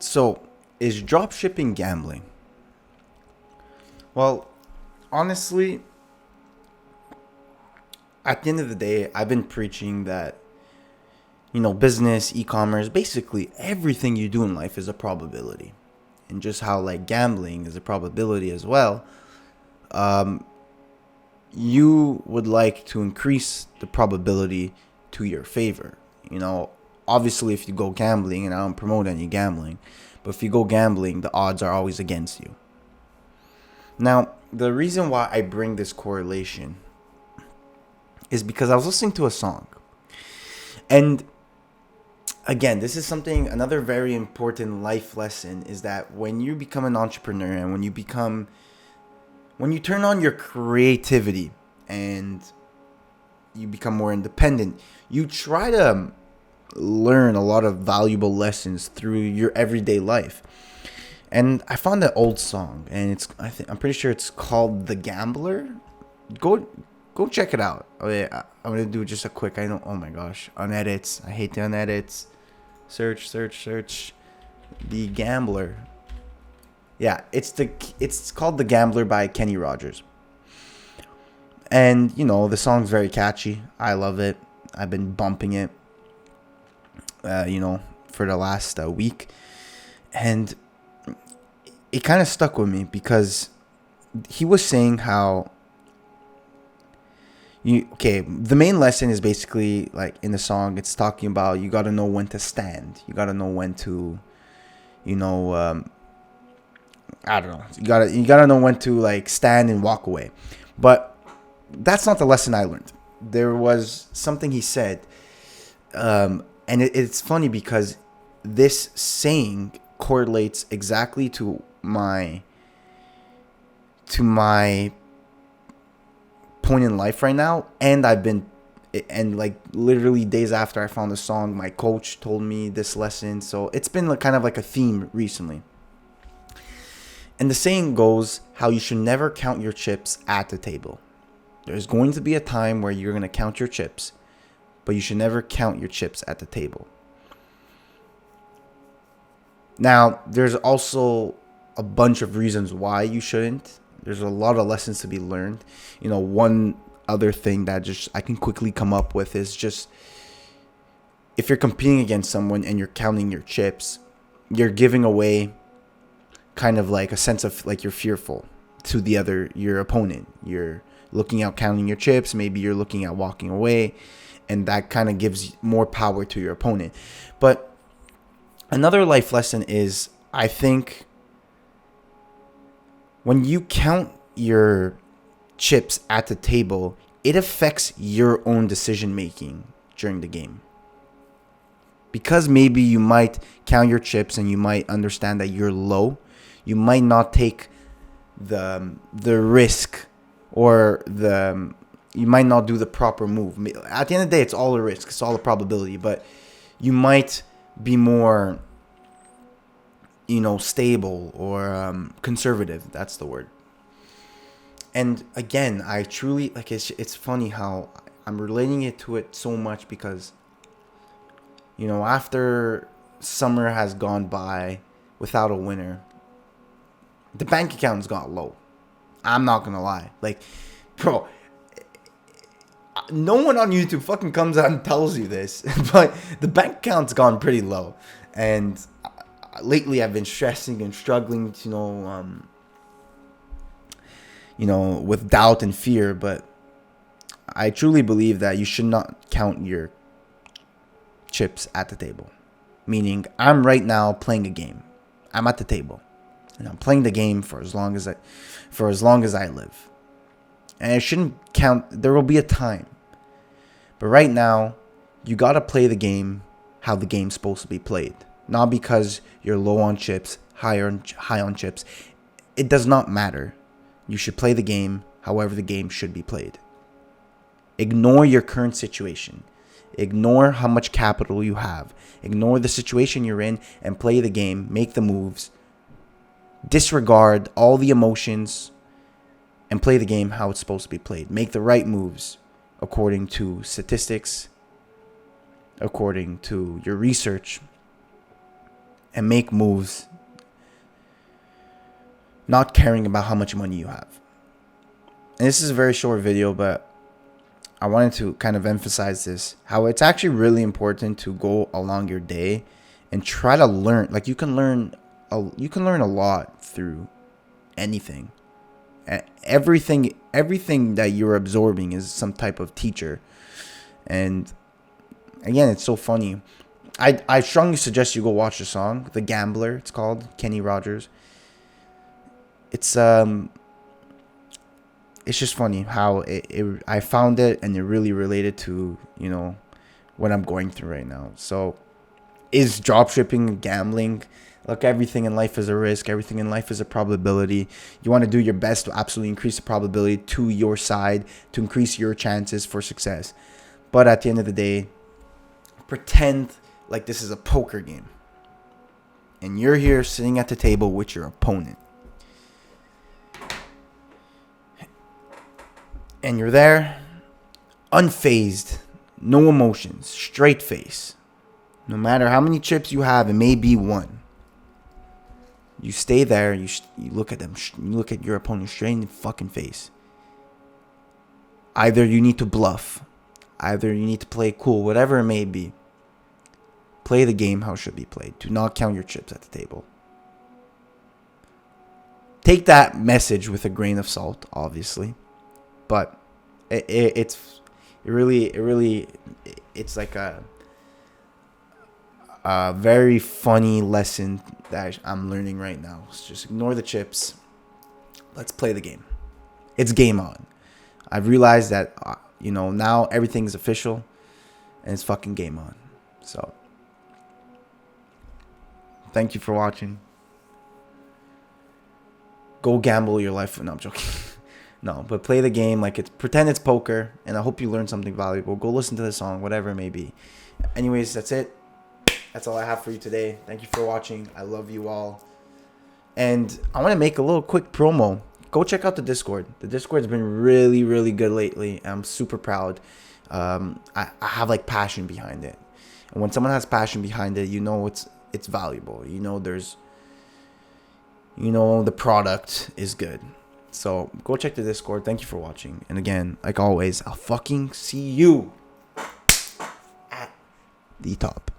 So, is dropshipping gambling? Well, honestly, at the end of the day, I've been preaching that, business, e-commerce, basically everything you do in life is a probability. And just how, like, gambling is a probability as well. You would like to increase the probability to your favor. Obviously, if you go gambling, and I don't promote any gambling, but if you go gambling, the odds are always against you. Now, the reason why I bring this correlation is because I was listening to a song. And again, this is another very important life lesson is that when you become an entrepreneur and when you turn on your creativity and you become more independent, you try to learn a lot of valuable lessons through your everyday life. And I found that old song, and I'm pretty sure it's called "The Gambler." Go check it out. Oh yeah, I'm gonna do just a quick. Oh my gosh, unedits. I hate the unedits. Search. The Gambler. Yeah, it's called "The Gambler" by Kenny Rogers. And the song's very catchy. I love it. I've been bumping it. For the last week, and it kind of stuck with me because he was saying how the main lesson is basically like in the song, it's talking about you got to know when to stand. You got to know when to, I don't know. You got to know when to like stand and walk away. But that's not the lesson I learned. There was something he said, and it's funny because this saying correlates exactly to my point in life right now. And like literally days after I found the song, my coach told me this lesson. So it's been like kind of like a theme recently. And the saying goes how you should never count your chips at the table. There's going to be a time where you're going to count your chips, but you should never count your chips at the table. Now, there's also a bunch of reasons why you shouldn't. There's a lot of lessons to be learned. One other thing that just I can quickly come up with is just if you're competing against someone and you're counting your chips, you're giving away kind of like a sense of like you're fearful to your opponent. You're looking at counting your chips. Maybe you're looking at walking away, and that kind of gives more power to your opponent. But another life lesson is, I think, when you count your chips at the table, it affects your own decision making during the game. Because maybe you might count your chips and you might understand that you're low, you might not take the risk, or you might not do the proper move. At the end of the day, it's all a risk. It's all a probability. But you might be more, stable or conservative. That's the word. And again, I truly it's funny how I'm relating it to it so much because, after summer has gone by without a winner, the bank account's got low. I'm not gonna lie. Like, bro, no one on YouTube fucking comes out and tells you this, but the bank account's gone pretty low. And lately I've been stressing and struggling, with doubt and fear. But I truly believe that you should not count your chips at the table. Meaning, I'm right now playing a game. I'm at the table, and I'm playing the game for as long as I live. And I shouldn't count. There will be a time, but right now, you gotta play the game how the game's supposed to be played. Not because you're low on chips, high on chips. It does not matter. You should play the game however the game should be played. Ignore your current situation. Ignore how much capital you have. Ignore the situation you're in and play the game. Make the moves. Disregard all the emotions and play the game how it's supposed to be played. Make the right moves according to statistics, according to your research, and make moves, not caring about how much money you have. And this is a very short video, but I wanted to kind of emphasize this, how it's actually really important to go along your day and try to learn. Like, you can learn a lot through anything. Everything that you're absorbing is some type of teacher. And again, it's so funny. I strongly suggest you go watch the song, The Gambler, it's called, Kenny Rogers. It's just funny how I found it, and it really related to, you know, what I'm going through right now. So, is dropshipping gambling? Look, everything in life is a risk. Everything in life is a probability. You want to do your best to absolutely increase the probability to your side, to increase your chances for success. But at the end of the day, pretend like this is a poker game. And you're here sitting at the table with your opponent. And you're there, unfazed, no emotions, straight face. No matter how many chips you have, it may be one. You stay there, you look at them, you look at your opponent straight in the fucking face. Either you need to bluff, either you need to play cool, whatever it may be. Play the game how it should be played. Do not count your chips at the table. Take that message with a grain of salt, obviously. But it's like a very funny lesson that I'm learning right now. So just ignore the chips. Let's play the game. It's game on. I've realized that, now everything's official, and it's fucking game on. So, thank you for watching. Go gamble your life. No, I'm joking. No, but play the game like pretend it's poker, and I hope you learned something valuable. Go listen to the song, whatever it may be. Anyways, that's it. That's all I have for you today. Thank you for watching. I love you all. And I want to make a little quick promo. Go check out the Discord. The Discord's been really, really good lately. I'm super proud. I have like passion behind it. And when someone has passion behind it, it's valuable. The product is good. So go check the Discord. Thank you for watching. And again, like always, I'll fucking see you at the top.